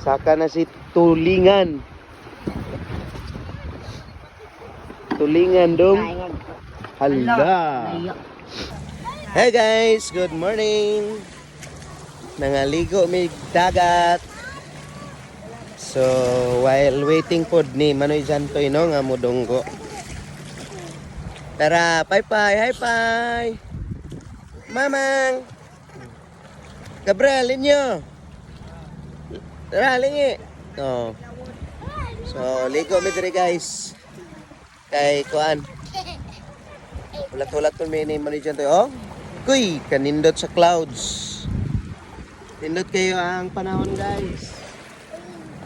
Saka na si Tulingan. Tulingan dong. Hala. Hey guys, good morning. Nangaligo may dagat. So while waiting po ni Manoy Jantoy no nga mudunggo. Tara, bye-bye, hi-bye. Mamang. Gabriel, inyo. Tara, lingi. Oh. So, ligo mi diri guys. Kay kuan. Ulat-ulat ko may Manoy Jantoy. Oh. Kuy, kanindot sa clouds. Nindot kayo ang panahon guys.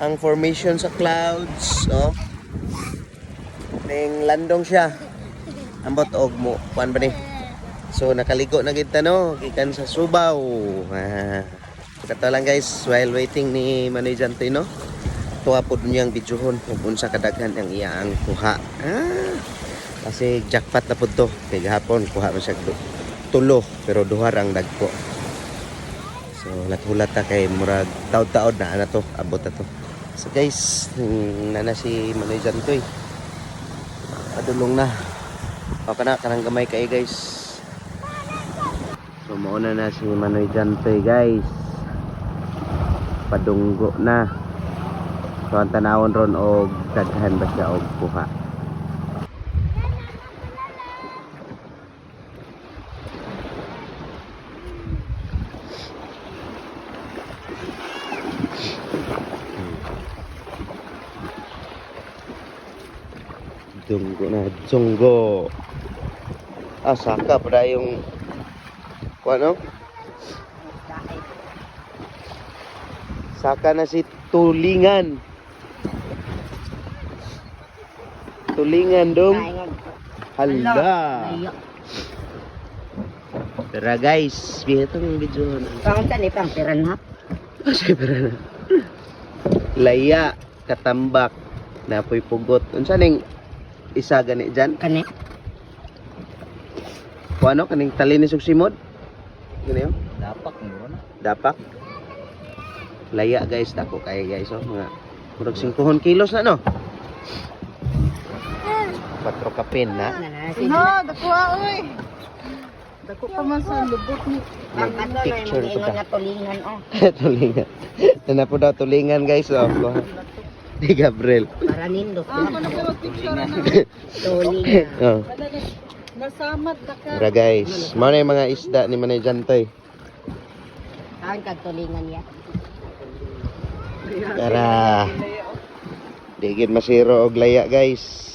Ang formation sa clouds, no? Ning landong siya. Ambot og mo, kuan ba ni? So nakaligo na kita no, gikan sa Subaw. Kato lang guys, while waiting ni Manoy Jantoy no. Tuwa pod niyang videohon kung unsa kadaghan ang iyang kuha. Kasi jackpot na pod to. Kay gahapon kuha man siya tulo pero duha ang dagko. So lat-hulat ta kay murag taod-taod na ana to, abot na to. So guys, nana si Manoy Jantoy. Padulong na. O kana kanang gamay kay guys. So mauna na si Manoy Jantoy guys. Padunggo na. So ang tanawon ron og daghan ba siya og kuha. Dunggo na, junggo. Saka pa yung ano? Saka na si Tulingan. Tulingan dong. Hala. Tara guys, bihatang video na. Panguntan ni pang piranhap. Sige piranhap. Laya, katambak, napoy pugot. Unsa ning isa gani dyan? Kani. Kung ano, kaning talinis og simod? Gani yun? Dapak mo na. Dapak? Laya guys, dako kaya guys. Oh, mga murag 5 kilos na no? 4 kapin na. No, dako oy. Dako pa man sa lubot ni. Picture ko Ingon ta. nga tulingan oh. Tulingan. Nana po daw tulingan guys. Oh. Ni Gabriel. Para nindot. Ako na pero picture na. Tulingan. Oh. Nasamad ka ka. Tara guys. Mao na yung mga isda ni Manoy Jantoy. Saan kag tulingan ya? Tara. Digid masiro og laya guys.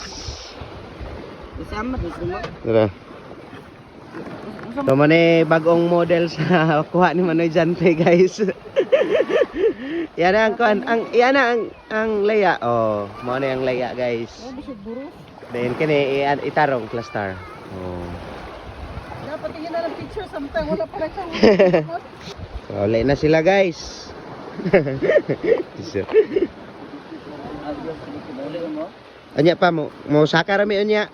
Isama di ko mo. Tara. So man bagong model sa kuha ni Manoy Jantoy guys. Yan ang kuan, yan ang laya. Oh, mo na ang laya guys. Oh, bisig buro. Then kini itarong plaster. Oh. Dapat tingin na ng picture samtang wala pa lang siyang. So, lay na sila guys. Anya pa mo saka rami unya.